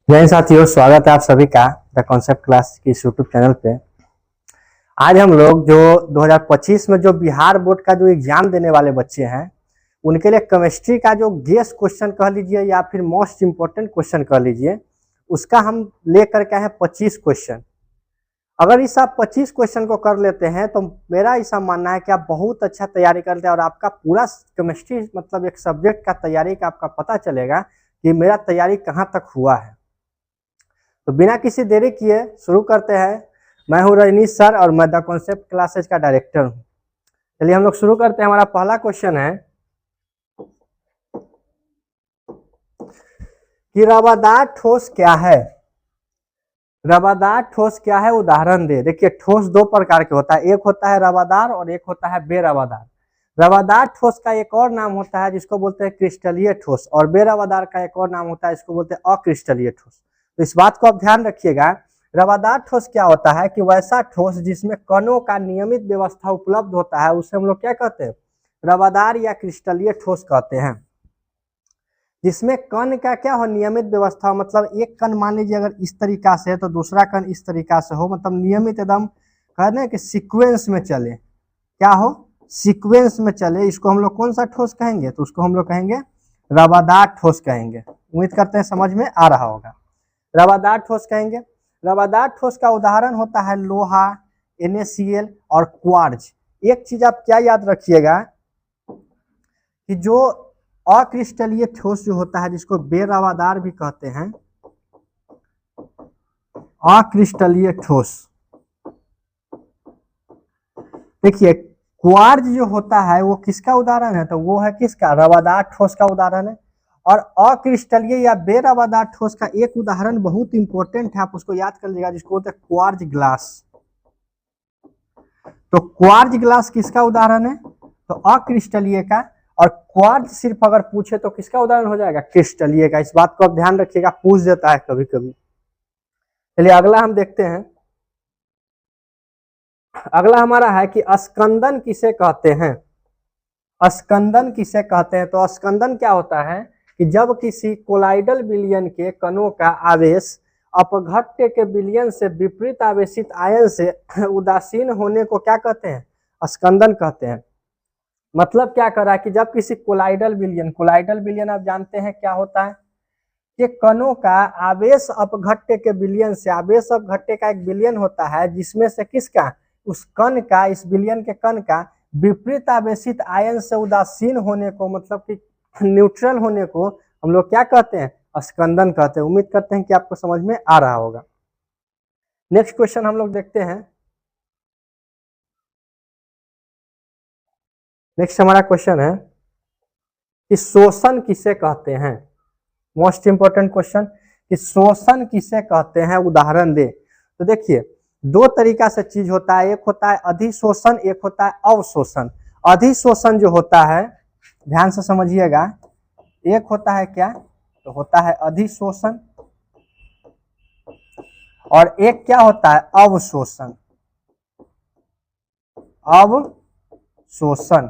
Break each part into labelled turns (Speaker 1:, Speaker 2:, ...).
Speaker 1: जय हिंद साथियों, स्वागत है आप सभी का द कॉन्सेप्ट क्लास की यूट्यूब चैनल पे। आज हम लोग जो 2025 में जो बिहार बोर्ड का जो एग्जाम देने वाले बच्चे हैं उनके लिए केमिस्ट्री का जो गेस क्वेश्चन कह लीजिए या फिर मोस्ट इम्पोर्टेंट क्वेश्चन कह लीजिए, उसका हम लेकर के हैं 25 क्वेश्चन। अगर इस आप 25 क्वेश्चन को कर लेते हैं तो मेरा ऐसा मानना है कि आप बहुत अच्छा तैयारी करते हैं और आपका पूरा केमिस्ट्री मतलब एक सब्जेक्ट का तैयारी का आपका पता चलेगा कि मेरा तैयारी कहाँ तक हुआ है। तो बिना किसी देरी किए शुरू करते हैं। मैं हूं रजनीश सर और मैं द कॉन्सेप्ट क्लासेज का डायरेक्टर हूं। चलिए हम लोग शुरू करते हैं। हमारा पहला क्वेश्चन है कि रवादार ठोस क्या है। रवादार ठोस क्या है, उदाहरण दे। देखिए, ठोस दो प्रकार के होता है, एक होता है रवादार और एक होता है बेरवादार। रवादार ठोस का एक और नाम होता है जिसको बोलते हैं क्रिस्टलीय ठोस, और बेरवादार का एक और नाम होता है जिसको बोलते हैं अक्रिस्टलीय ठोस। तो इस बात को आप ध्यान रखिएगा। रवादार ठोस क्या होता है कि वैसा ठोस जिसमें कणों का नियमित व्यवस्था उपलब्ध होता है उसे हम लोग क्या कहते हैं, रवादार या क्रिस्टलीय ठोस कहते हैं। जिसमें कण का क्या हो, नियमित व्यवस्था, मतलब एक कण मान लीजिए अगर इस तरीका से है तो दूसरा कण इस तरीका से हो, मतलब नियमित एकदम कहते हैं कि सीक्वेंस में चले। क्या हो, सीक्वेंस में चले। इसको हम लोग कौन सा ठोस कहेंगे, तो उसको हम लोग कहेंगे रवादार ठोस कहेंगे। उम्मीद करते हैं समझ में आ रहा होगा। रवादार ठोस कहेंगे। रवादार ठोस का उदाहरण होता है लोहा, NaCl और क्वार्ज। एक चीज आप क्या याद रखिएगा कि जो अक्रिस्टलीय ठोस जो होता है जिसको बेरवादार भी कहते हैं, अक्रिस्टलीय ठोस, देखिए क्वार्ज जो होता है वो किसका उदाहरण है, तो वो है किसका, रवादार ठोस का उदाहरण है। और अक्रिस्टलीय या बेरवादार ठोस का एक उदाहरण बहुत इंपॉर्टेंट है, आप उसको याद कर लीजिएगा, जिसको बोलते हैं क्वार्ज ग्लास। तो क्वार्ज ग्लास किसका उदाहरण है, तो अक्रिस्टलीय का। और क्वार्ज सिर्फ अगर पूछे तो किसका उदाहरण हो जाएगा, क्रिस्टलीय का। इस बात को आप ध्यान रखिएगा, पूछ देता है कभी कभी। चलिए अगला हम देखते हैं। अगला हमारा है कि स्कंदन किसे कहते हैं। स्कंदन किसे कहते हैं, तो स्कंदन क्या होता है कि जब किसी कोलाइडल विलयन के कणों का आवेश अपघट्य के विलयन से विपरीत आवेशित आयन से उदासीन होने को क्या कहते हैं, स्कंदन कहते हैं। मतलब क्या कर रहा है कि जब किसी कोलाइडल विलयन आप जानते हैं क्या होता है कि कणों का आवेश अपघट्य के विलयन से, आवेश अपघट्य का एक विलयन होता है जिसमें से किसका, उस कण का, इस विलयन के कण का विपरीत आवेशित आयन से उदासीन होने को, मतलब कि न्यूट्रल होने को हम लोग क्या कहते हैं, स्कंदन कहते हैं। उम्मीद करते हैं कि आपको समझ में आ रहा होगा। नेक्स्ट क्वेश्चन हम लोग देखते हैं। नेक्स्ट हमारा क्वेश्चन है कि शोषण किसे कहते हैं। मोस्ट इंपोर्टेंट क्वेश्चन कि शोषण किसे कहते हैं, उदाहरण दे। तो देखिए दो तरीका से चीज होता है, एक होता है अधिशोषण, एक होता है अवशोषण। अधिशोषण जो होता है, ध्यान से समझिएगा, एक होता है क्या, तो होता है अधिशोषण, और एक क्या होता है, अवशोषण। अवशोषण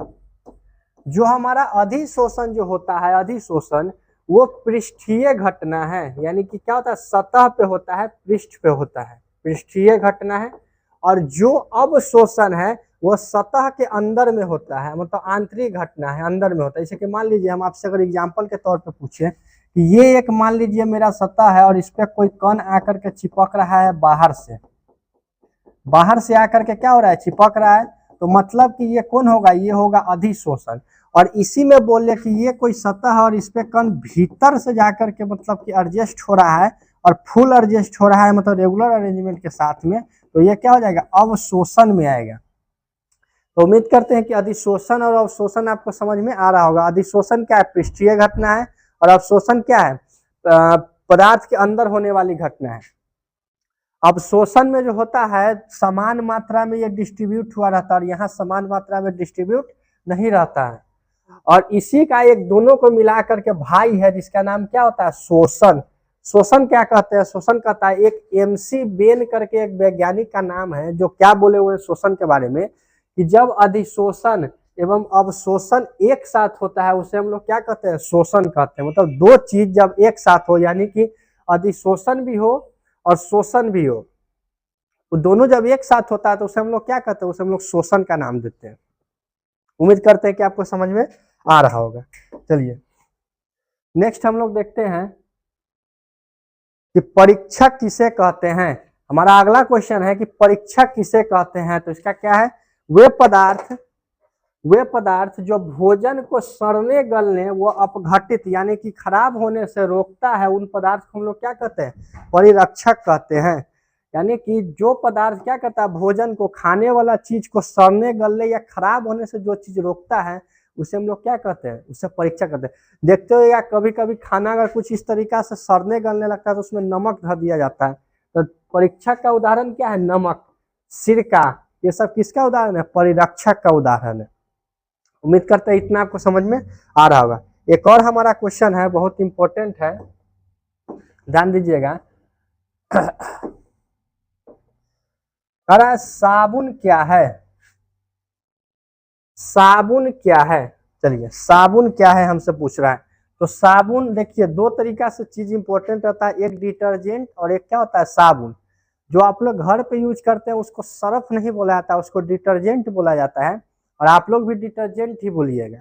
Speaker 1: जो हमारा अधिशोषण जो होता है, अधिशोषण वो पृष्ठीय घटना है, यानी कि क्या होता है, सतह पे होता है, पृष्ठ पे होता है, पृष्ठीय घटना है। और जो अवशोषण है वो सतह के अंदर में होता है, मतलब आंतरिक घटना है, अंदर में होता है। जैसे कि मान लीजिए हम आपसे अगर एग्जाम्पल के तौर पे पूछे कि ये एक मान लीजिए मेरा सतह है और इस पे कोई कण आकर के चिपक रहा है बाहर से आकर के क्या हो रहा है, चिपक रहा है, तो मतलब कि ये कौन होगा, ये होगा अधिशोषण। और इसी में बोले कि ये कोई सतह है और इस पे कण भीतर से जाकर के मतलब कि एडजस्ट हो रहा है और फुल एडजस्ट हो रहा है, मतलब रेगुलर अरेंजमेंट के साथ में, तो ये क्या हो जाएगा, अवशोषण में आएगा। तो उम्मीद करते हैं कि अधिशोषण और अवशोषण आपको समझ में आ रहा होगा। अधिशोषण क्या है, पृष्ठीय घटना है, और अवशोषण क्या है, पदार्थ के अंदर होने वाली घटना है। अवशोषण में जो होता है समान मात्रा में ये डिस्ट्रीब्यूट हुआ रहता है, और यहाँ समान मात्रा में डिस्ट्रीब्यूट नहीं रहता है। और इसी का एक दोनों को मिला करके भाई है जिसका नाम क्या होता है, शोषण। शोषण क्या कहते हैं, शोषण कहता है, एक MC बेन करके एक वैज्ञानिक का नाम है जो क्या बोले हुए शोषण के बारे में, कि जब अधिशोषण एवं अवशोषण एक साथ होता है उसे हम लोग क्या कहते हैं, शोषण कहते हैं। मतलब दो चीज जब एक साथ हो, यानी कि अधिशोषण भी हो और शोषण भी हो, तो दोनों जब एक साथ होता है तो उसे हम लोग क्या कहते हैं, उसे हम लोग शोषण का नाम देते हैं। उम्मीद करते हैं कि आपको समझ में आ रहा होगा। चलिए नेक्स्ट हम लोग देखते हैं कि परीक्षक किसे कहते हैं। हमारा अगला क्वेश्चन है कि परीक्षक किसे कहते हैं, तो इसका क्या है, वे पदार्थ जो भोजन को सड़ने गलने वो अपघटित यानी कि खराब होने से रोकता है, उन पदार्थ को हम लोग क्या कहते हैं, परिरक्षक कहते हैं। यानी कि जो पदार्थ क्या कहता है, भोजन को, खाने वाला चीज को सड़ने गलने या खराब होने से जो चीज रोकता है उसे हम लोग क्या कहते हैं, उसे परीक्षक कहते हैं। देखते हो या कभी कभी खाना अगर कुछ इस तरीका से सड़ने गलने लगता है तो उसमें नमक धर दिया जाता है, तो परीक्षक का उदाहरण क्या है, नमक, सिरका, ये सब किसका उदाहरण है, परिरक्षक का उदाहरण है। उम्मीद करते हैं इतना आपको समझ में आ रहा होगा। एक और हमारा क्वेश्चन है, बहुत इंपॉर्टेंट है, ध्यान दीजिएगा। अरे साबुन क्या है, साबुन क्या है, चलिए साबुन क्या है हमसे पूछ रहा है। तो साबुन देखिए दो तरीका से चीज इंपॉर्टेंट रहता है, एक डिटर्जेंट और एक क्या होता है साबुन। जो आप लोग घर पे यूज करते हैं उसको सर्फ नहीं बोला जाता, उसको डिटर्जेंट बोला जाता है, और आप लोग भी डिटर्जेंट ही बोलिएगा।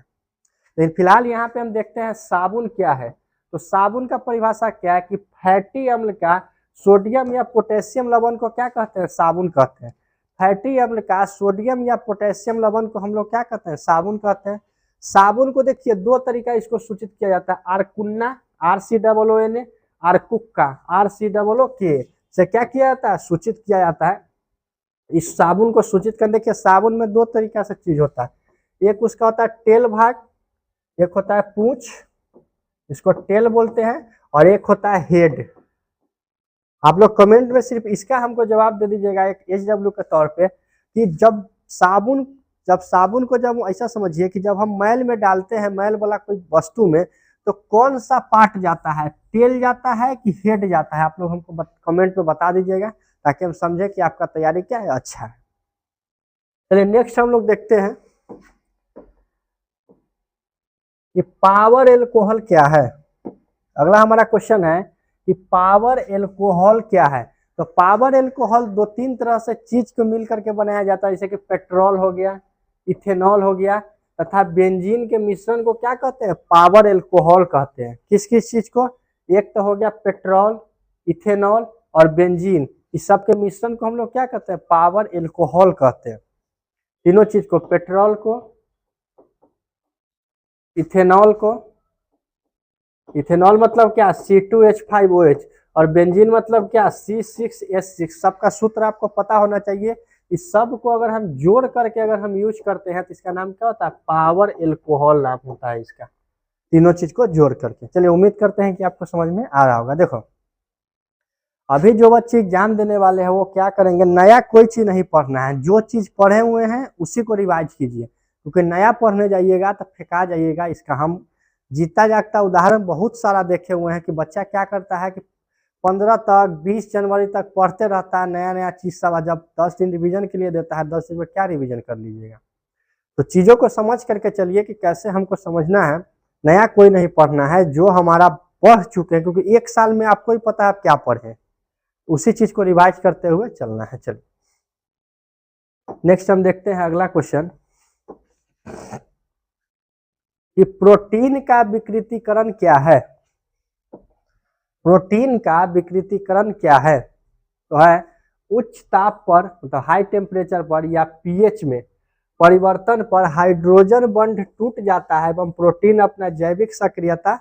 Speaker 1: लेकिन फिलहाल यहाँ पे हम देखते हैं साबुन क्या है। तो साबुन का परिभाषा क्या है कि फैटी अम्ल का सोडियम या पोटेशियम लवण को क्या कहते हैं, साबुन कहते हैं। फैटी अम्ल का सोडियम या पोटेशियम लवण को हम लोग क्या कहते हैं, साबुन कहते हैं। साबुन को देखिए दो तरीका इसको सूचित किया जाता है, आरकुन्ना, RCOONA, आरकुक्का, RCOOK से क्या किया जाता है, सूचित किया जाता है। इस साबुन को सूचित करने के साबुन में दो तरीका से चीज होता है, एक उसका होता है टेल भाग, एक होता है पूंछ, इसको टेल बोलते हैं, और एक होता है हेड। आप लोग कमेंट में सिर्फ इसका हमको जवाब दे दीजिएगा एक HW के तौर पे कि जब साबुन को जब ऐसा समझिए कि जब हम मैल में डालते हैं, मैल वाला कोई वस्तु में, तो कौन सा पार्ट जाता है, टेल जाता है कि हेड जाता है, आप लोग हमको कमेंट में बता दीजिएगा ताकि हम समझे कि आपका तैयारी क्या है, अच्छा है। चलिए नेक्स्ट हम लोग देखते हैं कि पावर एल्कोहल क्या है। अगला हमारा क्वेश्चन है कि पावर एल्कोहल क्या है। तो पावर एल्कोहल दो तीन तरह से चीज को मिलकर के बनाया जाता है, जैसे कि पेट्रोल हो गया, इथेनॉल हो गया, तथा बेंजीन के मिश्रण को क्या कहते हैं, पावर एल्कोहल कहते हैं। किस किस चीज को, एक तो हो गया पेट्रोल, इथेनॉल और बेंजीन, इस सब के मिश्रण को हम लोग क्या कहते हैं, पावर एल्कोहल कहते हैं। तीनों चीज को, पेट्रोल को, इथेनॉल को, इथेनॉल मतलब क्या, C2H5OH, और बेंजीन मतलब क्या, C6H6। सबका सूत्र आपको पता होना चाहिए। इस सब को अगर हम जोड़ करके अगर हम यूज करते हैं तो इसका नाम क्या होता है, पावर एल्कोहल नाम होता है इसका, तीनों चीज को जोड़ करके। चलिए उम्मीद करते हैं कि आपको समझ में आ रहा होगा। देखो अभी जो बच्चे एग्जाम देने वाले हैं वो क्या करेंगे, नया कोई चीज नहीं पढ़ना है, जो चीज पढ़े हुए हैं उसी को रिवाइज कीजिए, क्योंकि नया पढ़ने जाइएगा तो फेंका जाइएगा। इसका हम जीता जागता उदाहरण बहुत सारा देखे हुए हैं कि बच्चा क्या करता है कि 15 तक 20 जनवरी तक पढ़ते रहता है नया नया चीज सब, जब 10 दिन रिवीजन के लिए देता है 10 दिन में क्या रिवीजन कर लीजिएगा। तो चीजों को समझ करके चलिए कि कैसे हमको समझना है, नया कोई नहीं पढ़ना है, जो हमारा पढ़ चुके हैं, क्योंकि एक साल में आपको ही पता है आप क्या पढ़े, उसी चीज को रिवाइज करते हुए चलना है। चलिए नेक्स्ट हम देखते हैं अगला क्वेश्चन कि प्रोटीन का विकृतीकरण क्या है। प्रोटीन का विकृतीकरण क्या है, तो है उच्च ताप पर, मतलब हाई टेम्परेचर पर या pH में परिवर्तन पर हाइड्रोजन बंध टूट जाता है एवं प्रोटीन अपना जैविक सक्रियता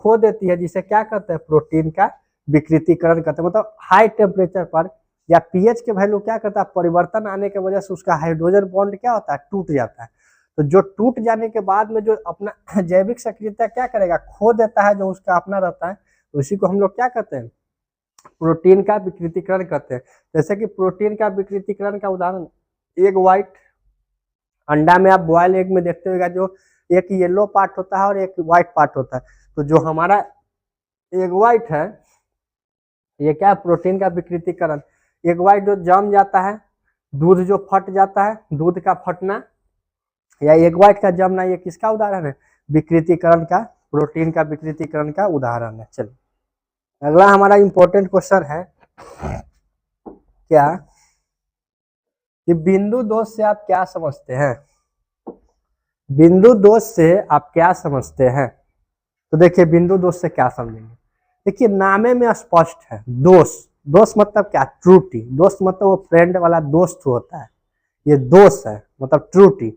Speaker 1: खो देती है, जिसे क्या कहते हैं, प्रोटीन का विकृतीकरण कहते हैं। मतलब हाई टेम्परेचर पर या pH के वैल्यू क्या करता है, परिवर्तन आने की वजह से उसका हाइड्रोजन बॉन्ड क्या होता है, टूट जाता है। तो जो टूट जाने के बाद में जो अपना जैविक सक्रियता क्या करेगा, खो देता है, जो उसका अपना रहता है, उसी को हम लोग क्या कहते हैं, प्रोटीन का विकृतीकरण कहते हैं। जैसे कि प्रोटीन का विकृतीकरण का उदाहरण, एग व्हाइट, अंडा में आप बॉयल एग में देखते होगा जो एक येलो पार्ट होता है और एक व्हाइट पार्ट होता है। तो जो हमारा एग व्हाइट है ये क्या है, प्रोटीन का विकृतीकरण। एग व्हाइट जो जम जाता है, दूध जो फट जाता है, दूध का फटना या एग व्हाइट का जमना, ये किसका उदाहरण है, विकृतीकरण का, प्रोटीन का विकृतीकरण का उदाहरण है। चलिए अगला हमारा इंपॉर्टेंट क्वेश्चन है क्या कि बिंदु दोष से आप क्या समझते हैं। बिंदु दोष से आप क्या समझते हैं। तो देखिए बिंदु दोष से क्या समझेंगे। देखिए नामे में स्पष्ट है दोष। दोष मतलब क्या, त्रुटि। दोष मतलब वो फ्रेंड वाला दोस्त होता है, ये दोष है मतलब त्रुटि।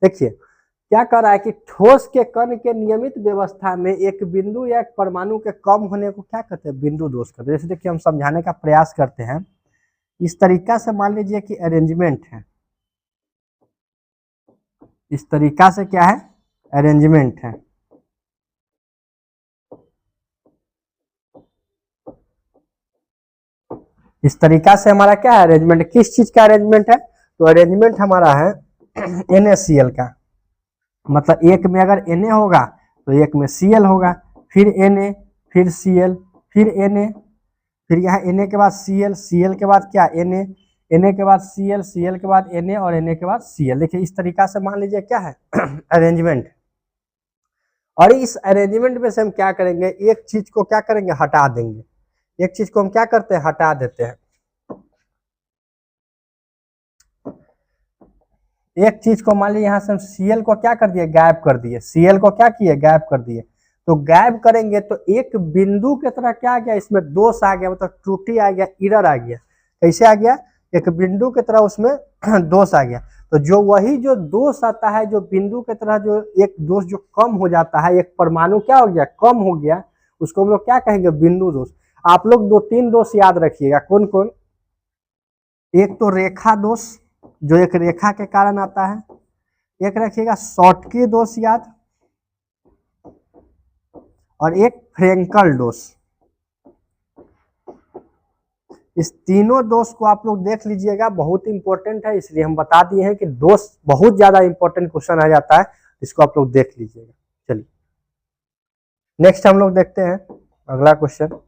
Speaker 1: देखिए क्या कर रहा है कि ठोस के कण के नियमित व्यवस्था में एक बिंदु या एक परमाणु के कम होने को क्या कहते हैं, बिंदु दोष कहते हैं। जैसे देखिए हम समझाने का प्रयास करते हैं इस तरीका से। मान लीजिए कि अरेंजमेंट है, इस तरीका से क्या है, अरेंजमेंट है। इस तरीका से हमारा क्या है, अरेंजमेंट। किस चीज का अरेंजमेंट है, तो अरेंजमेंट हमारा है NaCl का। मतलब एक में अगर Na होगा तो एक में Cl होगा, फिर Na, फिर Cl, फिर Na, फिर यहाँ Na के बाद Cl, Cl के बाद क्या Na, Na के बाद Cl, Cl के बाद Na और Na के बाद Cl। देखिए इस तरीका से मान लीजिए क्या है अरेंजमेंट। और इस अरेंजमेंट में से हम क्या करेंगे, एक चीज को क्या करेंगे, हटा देंगे। एक चीज को हम क्या करते हैं, हटा देते हैं। एक चीज को मान लीजिए यहाँ से हम Cl को क्या कर दिए, गायब कर दिए। Cl को क्या किए, गायब कर दिए। तो गायब करेंगे तो एक बिंदु की तरह क्या आ गया, इसमें दोष आ गया, मतलब त्रुटि आ गया, एरर आ गया। कैसे आ गया, एक बिंदु की तरह उसमें दोष आ गया। तो जो वही जो दोष आता है, जो बिंदु की तरह जो एक दोष जो कम हो जाता है, एक परमाणु क्या हो गया, कम हो गया, उसको हम लोग क्या कहेंगे, बिंदु दोष। आप लोग 2-3 दोष याद रखिएगा। कौन कौन, एक तो रेखा दोष जो एक रेखा के कारण आता है, एक रखिएगा शॉर्टकी दोष याद, और एक फ्रेंकल दोष। इस तीनों दोष को आप लोग देख लीजिएगा, बहुत इंपॉर्टेंट है, इसलिए हम बता दिए हैं कि दोष बहुत ज्यादा इंपॉर्टेंट क्वेश्चन आ जाता है, इसको आप लोग देख लीजिएगा। चलिए नेक्स्ट हम लोग देखते हैं अगला क्वेश्चन।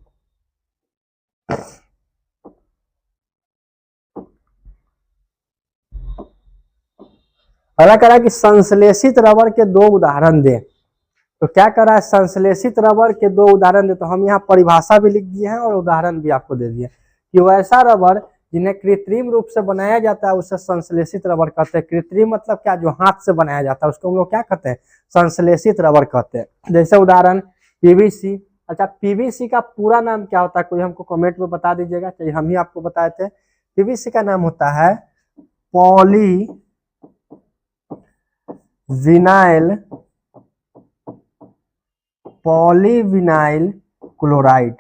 Speaker 1: अगला कह रहा है कि संश्लेषित रबर के 2 उदाहरण दें। तो क्या कर रहा है, संश्लेषित रबर के 2 उदाहरण दे। तो हम यहाँ परिभाषा भी लिख दिए हैं और उदाहरण भी आपको दे दिए कि वैसा रबर जिन्हें कृत्रिम रूप से बनाया जाता है उसे संश्लेषित रबर कहते हैं। कृत्रिम मतलब क्या, जो हाथ से बनाया जाता है उसको हम लोग क्या कहते हैं, संश्लेषित रबर कहते हैं। जैसे उदाहरण PVC। अच्छा PVC का पूरा नाम क्या होता है, कोई हमको कमेंट में बता दीजिएगा, चाहिए हम ही आपको बताए थे। PVC का नाम होता है poly vinyl polyvinyl chloride.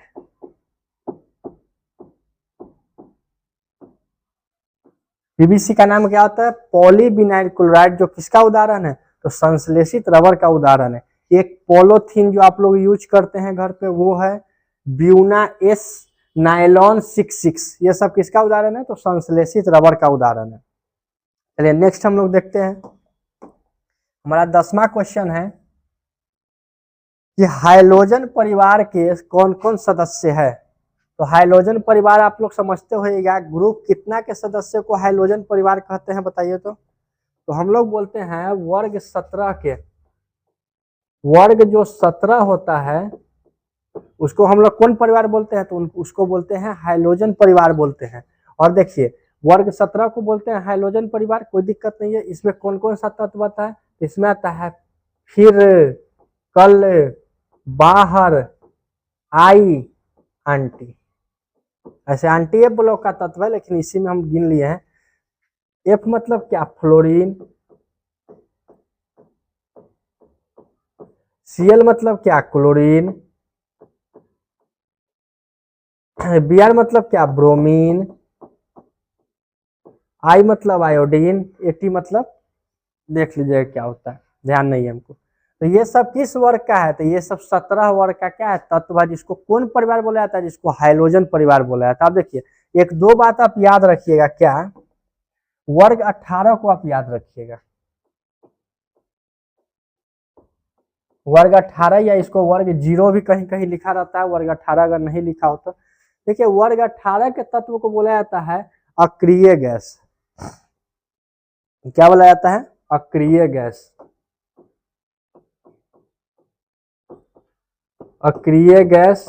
Speaker 1: PVC का नाम क्या होता है, पॉलीविनाइल क्लोराइड, जो किसका उदाहरण है, तो संश्लेषित रबर का उदाहरण है। एक पॉलीथीन जो आप लोग यूज करते हैं घर पे वो है ब्यूना S नायलॉन 66, ये सब किसका उदाहरण है, तो संश्लेषित रबर का उदाहरण है। चलिए नेक्स्ट हम लोग देखते हैं। हमारा 10वां क्वेश्चन है कि हाइड्रोजन परिवार के कौन कौन सदस्य है। तो हाइड्रोजन परिवार आप लोग समझते होइएगा, ग्रुप कितना के सदस्य को हाइड्रोजन परिवार कहते हैं बताइए। तो हम लोग बोलते हैं वर्ग 17 के, वर्ग जो 17 होता है उसको हम लोग कौन परिवार बोलते हैं, तो उसको बोलते हैं हाइड्रोजन परिवार बोलते हैं। और देखिए वर्ग 17 को बोलते हैं हाइड्रोजन परिवार, कोई दिक्कत नहीं है। इसमें कौन कौन सा तत्व आता है, इसमें आता है फिर, कल, बाहर, आई, आंटी। ऐसे आंटी एफ ब्लॉक का तत्व है, लेकिन इसी में हम गिन लिए हैं। एफ मतलब क्या, फ्लोरीन। Cl मतलब क्या, क्लोरीन। Br मतलब क्या, ब्रोमीन। I मतलब आयोडीन। At मतलब देख लीजिएगा क्या होता है, ध्यान नहीं है हमको। तो ये सब किस वर्ग का है, तो ये सब 17 वर्ग का क्या है, तत्व है, जिसको कौन परिवार बोला जाता है, जिसको हाइड्रोजन परिवार बोला जाता है। अब देखिए 1-2 बात आप याद रखिएगा, क्या, वर्ग 18 को आप याद रखिएगा। वर्ग 18 या इसको वर्ग 0 भी कहीं कहीं लिखा रहता है, वर्ग 18 अगर नहीं लिखा हो तो देखिए वर्ग 18 के तत्व को बोला जाता है अक्रिय गैस। क्या बोला जाता है, अक्रिय गैस। अक्रिय गैस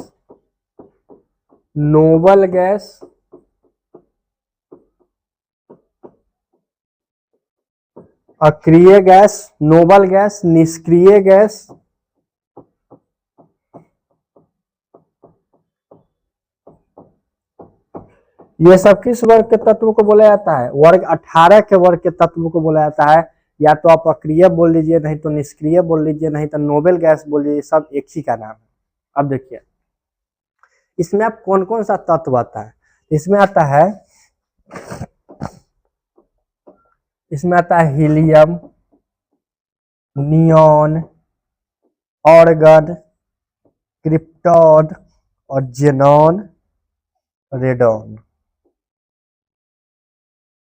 Speaker 1: नोबल गैस, अक्रिय गैस, नोबल गैस, निष्क्रिय गैस, ये सब किस वर्ग के तत्व को बोला जाता है? वर्ग 18 के वर्ग के तत्व को बोला जाता है। या तो आप अक्रिय बोल लीजिए, नहीं तो निष्क्रिय बोल लीजिए, नहीं तो नोबेल गैस बोल लीजिए, सब एक ही का नाम है। अब देखिए इसमें आप कौन कौन सा तत्व आता है? इसमें आता है हीलियम, नियॉन, ऑर्गन, क्रिप्टॉन और जेनॉन, रेडॉन।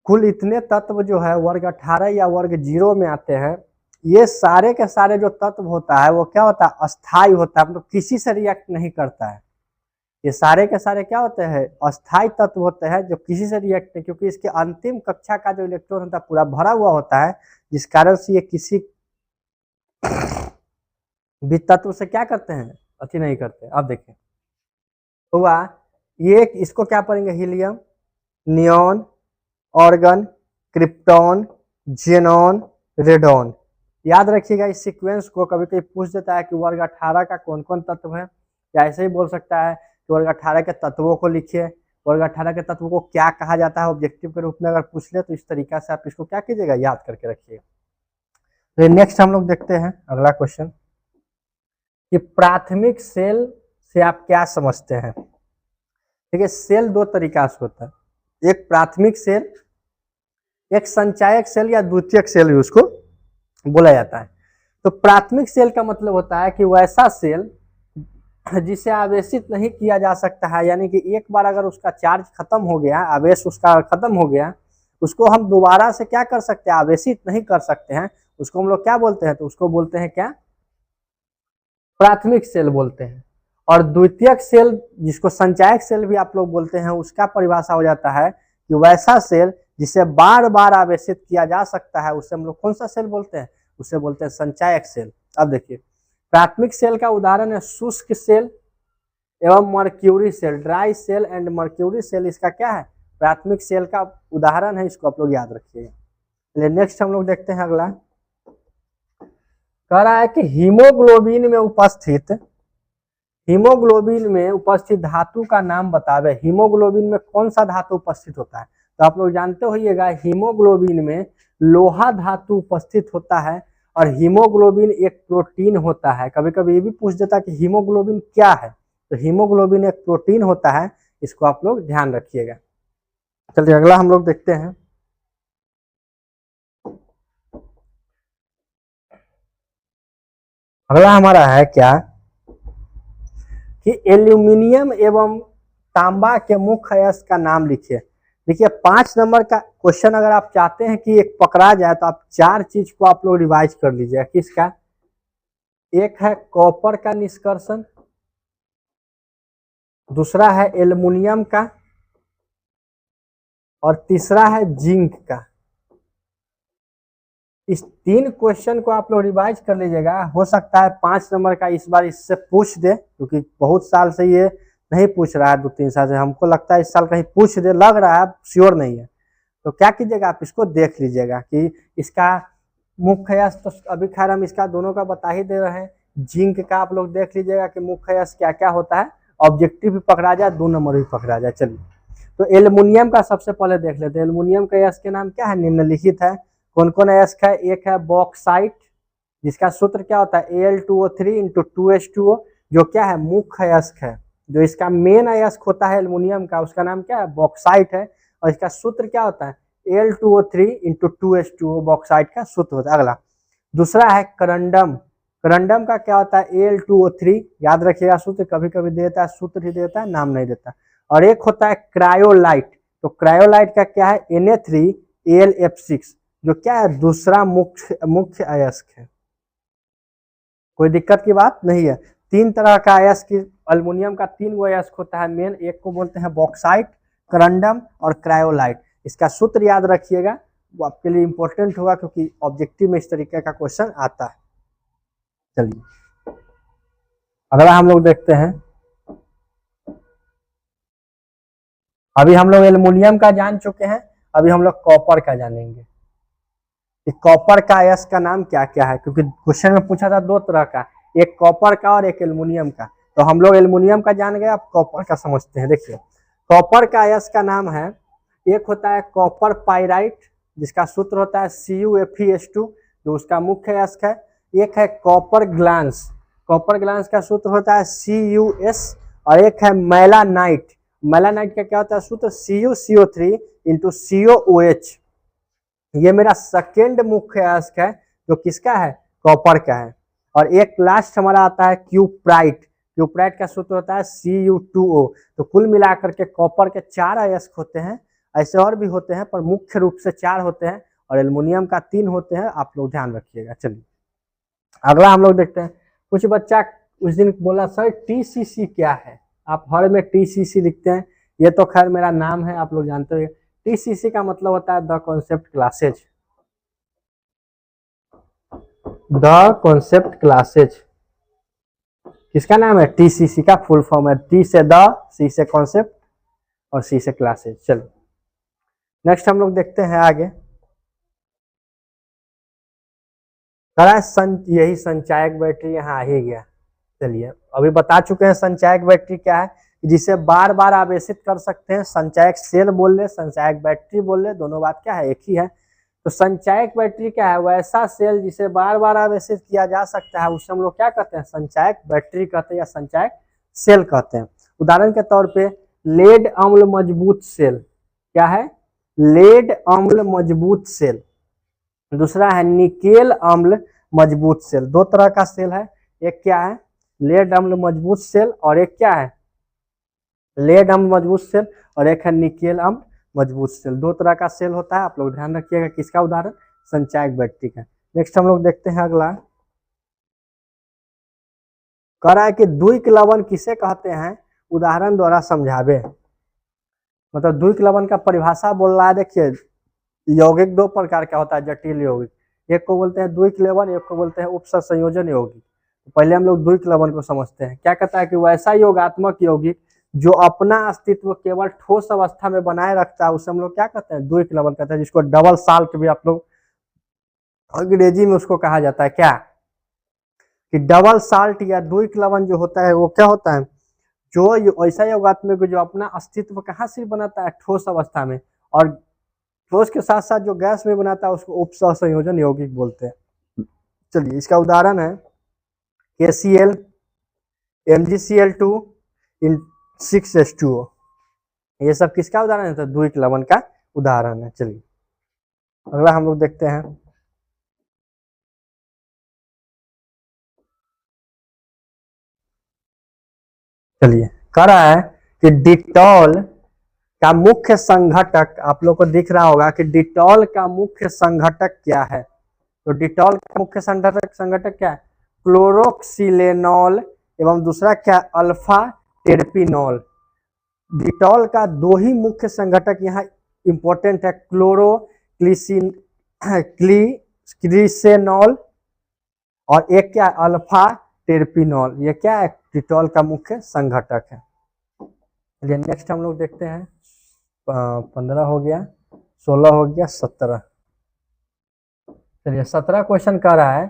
Speaker 1: कुल इतने तत्व जो है वर्ग 18 या वर्ग 0 में आते हैं। ये सारे के सारे जो तत्व होता है वो क्या होता है? अस्थाई होता है, मतलब किसी से रिएक्ट नहीं करता है। ये सारे के सारे क्या होते हैं? अस्थाई तत्व होते हैं जो किसी से रिएक्ट नहीं, क्योंकि इसके अंतिम कक्षा का जो इलेक्ट्रॉन होता है पूरा भरा हुआ होता है, जिस कारण से ये किसी भी तत्व से क्या करते हैं? अति नहीं करते। अब देखिए हुआ ये, इसको क्या पढ़ेंगे? Helium, neon, organ, krypton, xenon, radon. याद रखिएगा इस सीक्वेंस को। कभी कभी पूछ देता है कि वर्ग 18 का कौन कौन तत्व है, या ऐसे ही बोल सकता है कि वर्ग 18 के तत्वों को लिखिए। वर्ग 18 के तत्वों को क्या कहा जाता है ऑब्जेक्टिव के रूप में अगर पूछ ले तो इस तरीका से आप इसको क्या कीजिएगा? याद करके रखिएगा। तो नेक्स्ट हम लोग देखते हैं अगला क्वेश्चन कि प्राथमिक सेल से आप क्या समझते हैं? देखिए सेल दो तरीका से होता है, एक प्राथमिक सेल, एक संचायक सेल या द्वितीयक सेल भी उसको बोला जाता है। तो प्राथमिक सेल का मतलब होता है कि वैसा सेल जिसे आवेशित नहीं किया जा सकता है, यानी कि एक बार अगर उसका चार्ज खत्म हो गया, आवेश उसका खत्म हो गया, उसको हम दोबारा से क्या कर सकते हैं? आवेशित नहीं कर सकते हैं। उसको हम लोग क्या बोलते हैं? तो उसको बोलते हैं क्या? प्राथमिक सेल बोलते हैं। और द्वितीयक सेल जिसको संचायक सेल भी आप लोग बोलते हैं, उसका परिभाषा हो जाता है कि वैसा सेल जिसे बार बार आवेशित किया जा सकता है, उसे हम लोग कौन सा सेल बोलते हैं? उसे बोलते हैं संचायक सेल। अब देखिए प्राथमिक सेल का उदाहरण है शुष्क सेल एवं mercury cell. Dry cell and mercury cell इसका क्या है? प्राथमिक सेल का उदाहरण है। इसको आप लोग याद रखिएगा। नेक्स्ट हम लोग देखते हैं अगला। कह रहा है कि हीमोग्लोबिन में उपस्थित धातु का नाम बतावे। हीमोग्लोबिन में कौन सा धातु उपस्थित होता है? तो आप लोग जानते होइएगा हीमोग्लोबिन में लोहा धातु उपस्थित होता है। और हीमोग्लोबिन एक प्रोटीन होता है। कभी कभी ये भी पूछ देता है कि हीमोग्लोबिन क्या है? तो हीमोग्लोबिन एक प्रोटीन होता है, इसको आप लोग ध्यान रखिएगा। चलिए अगला हम लोग देखते हैं। अगला हमारा है क्या कि एल्यूमिनियम एवं तांबा के मुख्य अयस्क का नाम लिखिए। देखिए 5 नंबर का क्वेश्चन अगर आप चाहते हैं कि एक पकड़ा जाए तो आप 4 चीज को आप लोग रिवाइज कर लीजिए। किसका? एक है कॉपर का निष्कर्षण, दूसरा है एल्युमिनियम का, और तीसरा है जिंक का। इस 3 क्वेश्चन को आप लोग रिवाइज कर लीजिएगा। हो सकता है 5 नंबर का इस बार इससे पूछ दे, क्योंकि बहुत साल से ये नहीं पूछ रहा है, 2-3 साल से। हमको लगता है इस साल कहीं पूछ दे, लग रहा है, श्योर नहीं है। तो क्या कीजिएगा? आप इसको देख लीजिएगा कि इसका मुख्य अयस्क, तो अभी खैर हम इसका दोनों का बता ही दे रहे हैं। जिंक का आप लोग देख लीजिएगा कि मुख्य अयस्क क्या क्या होता है। ऑब्जेक्टिव भी पकड़ा जाए, 2 नंबर भी पकड़ा जाए। चलिए तो एल्युमिनियम का सबसे पहले देख लेते हैं। एल्युमिनियम का अयस्क के नाम क्या है? निम्नलिखित है। कौन कौन अयस्क है? एक है बॉक्साइट, जिसका सूत्र क्या होता है? Al2O3 × 2H2O, जो क्या है? मुख्य अयस्क है। जो इसका मेन अयस्क होता है एल्युमिनियम का, उसका नाम क्या है? बॉक्साइट है। और इसका सूत्र क्या होता है? Al2O3 × 2H2O, बॉक्साइट का सूत्र होता है। अगला दूसरा है करंडम। करंडम का क्या होता है? Al2O3, याद रखिएगा सूत्र, कभी कभी देता है सूत्र ही देता है, नाम नहीं देता। और एक होता है क्रायोलाइट। तो क्रायोलाइट का क्या है? Na3Alf6, जो क्या है? दूसरा मुख्य अयस्क है। कोई दिक्कत की बात नहीं है। 3 तरह का अयस्क, अल्युमिनियम का 3 गो अयस्क होता है मेन। एक को बोलते हैं बॉक्साइट, करंडम और क्रायोलाइट। इसका सूत्र याद रखिएगा, वो आपके लिए इंपॉर्टेंट होगा, क्योंकि ऑब्जेक्टिव में इस तरीके का क्वेश्चन आता है। चलिए अगला हम लोग देखते हैं। अभी हम लोग एल्युमिनियम का जान चुके हैं, अभी हम लोग कॉपर का जानेंगे कि कॉपर का अयस्क का नाम क्या क्या है, क्योंकि क्वेश्चन में पूछा था दो तरह का, एक कॉपर का और एक एल्युमिनियम का। तो हम लोग एल्युमिनियम का जान गए, अब कॉपर का समझते हैं। देखिए कॉपर का अयस्क का नाम है, एक होता है कॉपर पाइराइट जिसका सूत्र होता है CuFeS2 जो उसका मुख्य अयस्क है। एक है कॉपर ग्लांस, कॉपर ग्लांस का सूत्र होता है Cus, और एक है मेलानाइट, मेलानाइट का क्या होता है सूत्र CuCO3 × COOH। ये मेरा सेकेंड मुख्य अयस्क है जो किसका है, कॉपर का है। और एक लास्ट हमारा आता है क्यूप्राइट, क्यूप्राइट का सूत्र होता है Cu2O। तो कुल मिलाकर के कॉपर के 4 अयस्क होते हैं, ऐसे और भी होते हैं पर मुख्य रूप से 4 होते हैं, और एल्युमिनियम का 3 होते हैं, आप लोग ध्यान रखिएगा। चलिए अगला हम लोग देखते हैं। कुछ बच्चा उस दिन बोला सर TCC क्या है, आप हर में TCC लिखते हैं, ये तो खैर मेरा नाम है, आप लोग जानते हो। TCC का मतलब होता है the concept classes, the concept classes किसका नाम है, TCC का फुल फॉर्म है, T से द, C से कॉन्सेप्ट और C से क्लासेज। चलिए नेक्स्ट हम लोग देखते हैं आगे। यही संचायक बैटरी यहाँ आ ही गया। चलिए अभी बता चुके हैं संचायक बैटरी क्या है, जिसे बार बार आवेशित कर सकते हैं। संचायक सेल बोल ले, संचायक बैटरी बोल ले, दोनों बात क्या है, एक ही है। तो संचायक बैटरी क्या है, वैसा सेल जिसे बार बार आवेशित किया जा सकता है, उसे हम लोग क्या कहते हैं, संचायक बैटरी कहते हैं या संचायक सेल कहते हैं। उदाहरण के तौर पे लेड अम्ल मजबूत सेल, क्या है, लेड अम्ल मजबूत सेल। दूसरा है निकेल अम्ल मजबूत सेल। दो तरह का सेल है, एक क्या है लेड अम्ल मजबूत सेल, और एक क्या है लेड अम्ल मजबूत सेल, और एक है निकेल अम्ल मजबूत सेल। दो तरह का सेल होता है, आप लोग ध्यान रखिएगा। किसका उदाहरण, संचायक बैटरी का। नेक्स्ट हम लोग देखते हैं अगला, कह रहा है कि द्विक लवण किसे कहते हैं, उदाहरण द्वारा समझावे। मतलब द्विक लवण का परिभाषा बोल रहा है। देखिए यौगिक दो प्रकार का होता है, जटिल यौगिक, एक को बोलते हैं द्विक लवण, एक को बोलते हैं उपसंयोजन यौगिक। तो पहले हम लोग द्विक लवण को समझते हैं। क्या कहता है कि वैसा योगात्मक यौगिक जो अपना अस्तित्व केवल ठोस अवस्था में बनाए रखता है, उसे हम लोग क्या कहते हैं, द्विक लवण कहते हैं, जिसको डबल साल्ट भी आप लोग अंग्रेजी में उसको कहा जाता है। क्या कि डबल साल्ट या द्विक लवण जो होता है वो क्या होता है, जो ऐसा योगात्मक जो अपना अस्तित्व कहाँ से बनाता है, ठोस अवस्था में, और ठोस के साथ साथ जो गैस में बनाता है उसको उपसंयोजन यौगिक बोलते हैं। चलिए इसका उदाहरण है KCl, MgCl2 इन 6H2O। ये सब किसका उदाहरण है, तो द्विक लवण का उदाहरण है। चलिए अगला हम लोग देखते हैं। चलिए कह रहा है कि डिटॉल का मुख्य संघटक, आप लोग को दिख रहा होगा कि डिटॉल का मुख्य संघटक क्या है। तो डिटॉल का मुख्य संघटक क्या है, क्लोरोक्सिलेनॉल, एवं दूसरा क्या, अल्फा टेरपिनॉल। डिटॉल का दो ही मुख्य संघटक यहाँ इंपॉर्टेंट है, क्लीसेनॉल और एक क्या, अल्फा टेरपिनॉल। ये क्या है, डिटॉल का मुख्य संघटक है। चलिए नेक्स्ट हम लोग देखते हैं। 15 हो गया, 16 हो गया, 17। चलिए 17 क्वेश्चन कर रहा है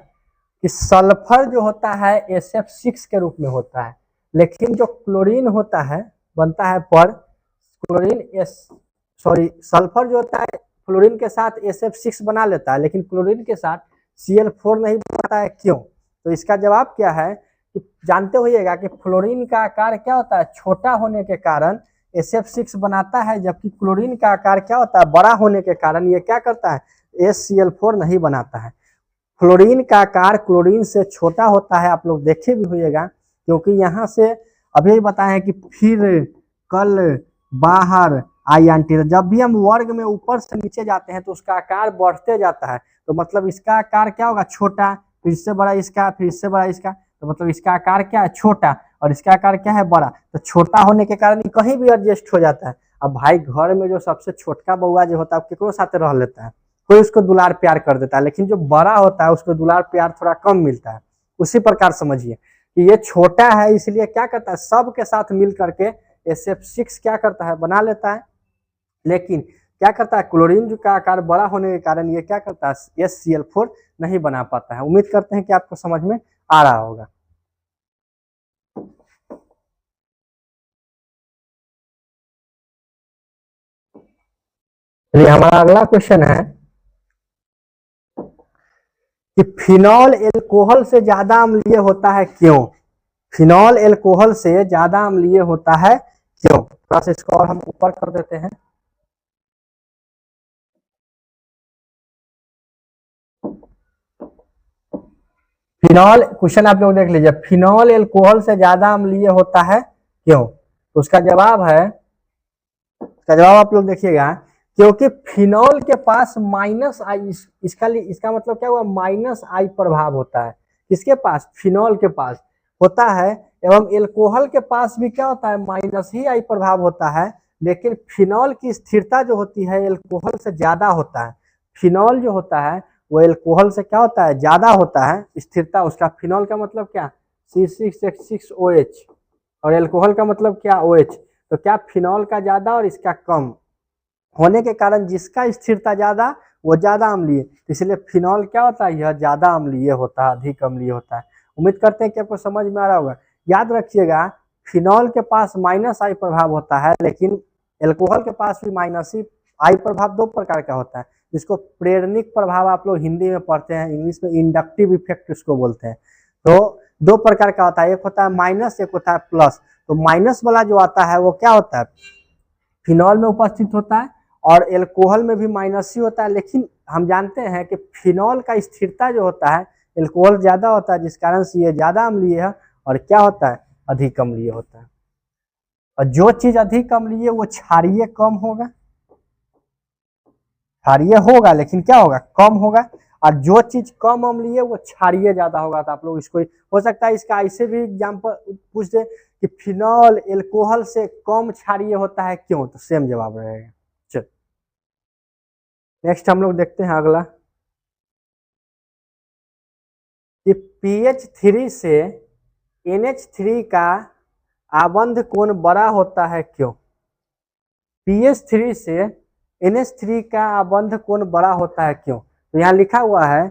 Speaker 1: कि सल्फर जो होता है SF6 के रूप में होता है, लेकिन जो क्लोरीन होता है बनता है पर क्लोरीन सल्फर जो होता है क्लोरीन के साथ SF6 बना लेता है, लेकिन क्लोरीन के साथ Cl4 नहीं बनाता है, क्यों। तो इसका जवाब क्या है कि जानते होइएगा कि फ्लोरीन का आकार क्या होता है, छोटा होने के कारण SF6 बनाता है, जबकि क्लोरीन का आकार क्या होता है, बड़ा होने के कारण ये क्या करता है, HCl4 नहीं बनाता है। फ्लोरीन का आकार क्लोरीन से छोटा होता है, आप लोग देखे भी होइएगा, क्योंकि यहाँ से अभी बताए कि फिर कल बाहर आईएनटी, जब भी हम वर्ग में ऊपर से नीचे जाते हैं तो उसका आकार बढ़ते जाता है। तो मतलब इसका आकार क्या होगा, छोटा, फिर इससे बड़ा इसका, फिर इससे बड़ा इसका, तो मतलब इसका आकार क्या है, छोटा, और इसका आकार क्या है, बड़ा। तो छोटा होने के कारण कहीं भी एडजस्ट हो जाता है। अब भाई घर में जो सबसे छोटका बउआ जो होता है केकरो साथ रह लेता है, कोई उसको दुलार प्यार कर देता है, लेकिन जो बड़ा होता है उसको दुलार प्यार थोड़ा कम मिलता है। उसी प्रकार समझिए कि ये छोटा है, इसलिए क्या करता है, सब के साथ मिल करके SF6 क्या करता है, बना लेता है। लेकिन क्या करता है, क्लोरीन का आकार बड़ा होने के कारण ये क्या करता है, HCl4 नहीं बना पाता है। उम्मीद करते हैं कि आपको समझ में आ रहा होगा। चलिए हमारा अगला क्वेश्चन है कि फिनॉल एल्कोहल से ज्यादा अम्लीय होता है क्यों? फिनॉल एल्कोहल से ज्यादा अम्लीय होता है क्यों? थोड़ा सा इसको और हम ऊपर कर देते हैं। फिनॉल, क्वेश्चन आप लोग देख लीजिए, फिनॉल एल्कोहल से ज्यादा अम्लीय होता है क्यों? तो उसका जवाब है, इसका जवाब आप लोग देखिएगा, क्योंकि फिनॉल के पास माइनस आई, इसका मतलब क्या हुआ, माइनस आई प्रभाव होता है। किसके पास? फिनॉल के पास होता है। एवं एल्कोहल के पास भी क्या होता है, माइनस ही आई प्रभाव होता है। लेकिन फिनॉल की स्थिरता जो होती है एल्कोहल से ज्यादा होता है। फिनॉल जो होता है वो एल्कोहल से क्या होता है, ज्यादा होता है स्थिरता उसका। फिनॉल का मतलब क्या, C6H6OH, और एल्कोहल का मतलब क्या, OH। तो क्या फिनॉल का ज्यादा और इसका कम होने के कारण जिसका स्थिरता ज्यादा वो ज्यादा अम्लीय, इसलिए फिनॉल क्या होता है, यह ज्यादा अम्लीय होता है, अधिक अम्लीय होता है। उम्मीद करते हैं कि आपको समझ में आ रहा होगा। याद रखिएगा, फिनॉल के पास माइनस आई प्रभाव होता है, लेकिन एल्कोहल के पास भी माइनस ही आई प्रभाव दो प्रकार का होता है, जिसको प्रेरणिक प्रभाव आप लोग हिंदी में पढ़ते हैं, इंग्लिश में इंडक्टिव इफेक्ट इसको बोलते हैं। तो दो प्रकार का होता है, एक होता है माइनस, एक होता है प्लस। तो माइनस वाला जो आता है वो क्या होता है, फिनॉल में उपस्थित होता है, और एल्कोहल में भी माइनस ही होता है। लेकिन हम जानते हैं कि फिनॉल का स्थिरता जो होता है एल्कोहल ज्यादा होता है, जिस कारण से ये ज्यादा अम्लीय है, और क्या होता है, अधिक अम्लीय होता है। और जो चीज अधिक अम्लीय वो क्षारीय कम होगा, क्षारीय होगा लेकिन क्या होगा, कम होगा। और जो चीज कम अम्लीय वो क्षारीय ज्यादा होगा। तो आप लोग इसको, हो सकता है इसका ऐसे भी एग्जाम्पल पूछ दे कि फिनॉल एल्कोहल से कम क्षारीय होता है क्यों, तो सेम जवाब रहेगा। चल नेक्स्ट हम लोग देखते हैं अगला, कि pH3 से NH3 का आबंध कोण बड़ा होता है क्यों? pH3 से NH3 का आबंध कोण बड़ा होता है क्यों? तो यहाँ लिखा हुआ है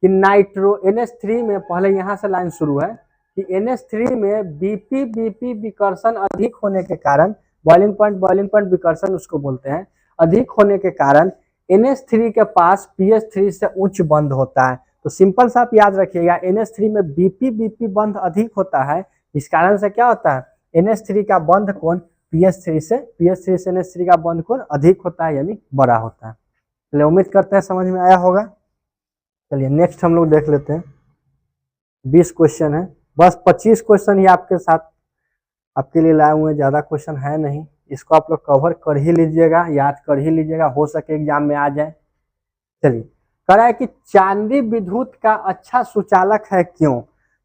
Speaker 1: कि NH3 में, पहले यहाँ से लाइन शुरू है, कि NH3 में BP विकर्षण अधिक होने के कारण, बॉइलिंग पॉइंट विकर्षण उसको बोलते हैं, अधिक होने के कारण NH3 के पास pH3 से उच्च बंध होता है। तो सिंपल सा आप याद रखिएगा, NH3 में BP बंध अधिक होता है, इस कारण से क्या होता है, NH3 का बंध कोण pH3 से NH3 का बंध कोण अधिक होता है, यानी बड़ा होता है। चलिए उम्मीद करते हैं समझ में आया होगा। चलिए नेक्स्ट हम लोग देख लेते हैं। 20 क्वेश्चन है, बस 25 क्वेश्चन ही आपके साथ आपके लिए लाए हुए हैं, ज्यादा क्वेश्चन है नहीं। इसको आप लोग कवर कर ही लीजिएगा, याद कर ही लीजिएगा, हो सके एग्जाम में आ जाए। चलिए, कह रहा है कि चांदी विद्युत का अच्छा सुचालक है क्यों?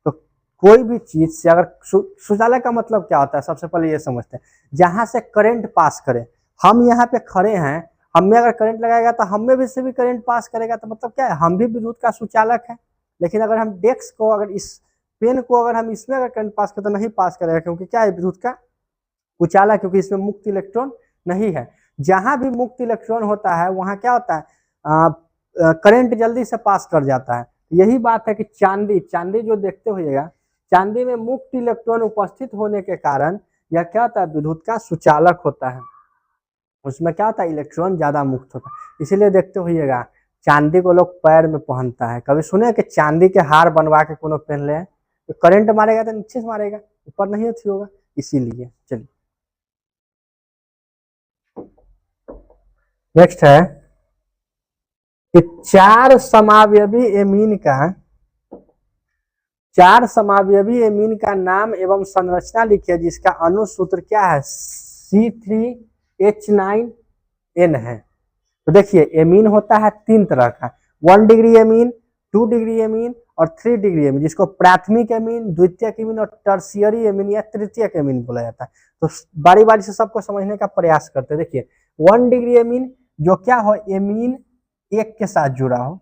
Speaker 1: तो कोई भी चीज से अगर सुचालक का मतलब क्या होता है, सबसे पहले ये समझते हैं, जहां से करंट पास करे। हम यहाँ पे खड़े हैं, हम में अगर करंट लगाएगा तो हम में भी से भी करंट पास करेगा, तो मतलब क्या है, हम भी विद्युत का सुचालक है। लेकिन अगर हम डेस्क को, अगर इस पेन को अगर हम इसमें अगर करंट पास करें तो नहीं पास करेगा, क्योंकि क्या है, विद्युत का उचाला, क्योंकि इसमें मुक्त इलेक्ट्रॉन नहीं है। जहां भी मुक्त इलेक्ट्रॉन होता है वहां क्या होता है, करंट जल्दी से पास कर जाता है। यही बात है कि चांदी जो देखते होइएगा, चांदी में मुक्त इलेक्ट्रॉन उपस्थित होने के कारण यह क्या होता है, विद्युत का सुचालक होता है। उसमें क्या होता है, इलेक्ट्रॉन ज्यादा मुक्त होता है। इसीलिए देखते होइएगा, चांदी को लोग पैर में पहनता है। कभी सुने कि चांदी के हार बनवा के कोनो पहन ले, तो करंट मारेगा तो नीचे से मारेगा, ऊपर नहीं अथी होगा, इसीलिए। चलिए नेक्स्ट है कि चार समावयवी एमीन का नाम एवं संरचना लिखिए जिसका अनुसूत्र क्या है, C3H9N है। तो देखिए, एमीन होता है तीन तरह का, 1 डिग्री एमीन, 2 डिग्री एमीन और 3 डिग्री एमीन, जिसको प्राथमिक एमीन, द्वितीयक एमीन और टर्शियरी एमीन या तृतीयक एमीन बोला जाता है। तो बारी बारी से सबको समझने का प्रयास करते हैं। देखिए, 1 डिग्री एमीन जो क्या हो, एमीन एक के साथ जुड़ा हो,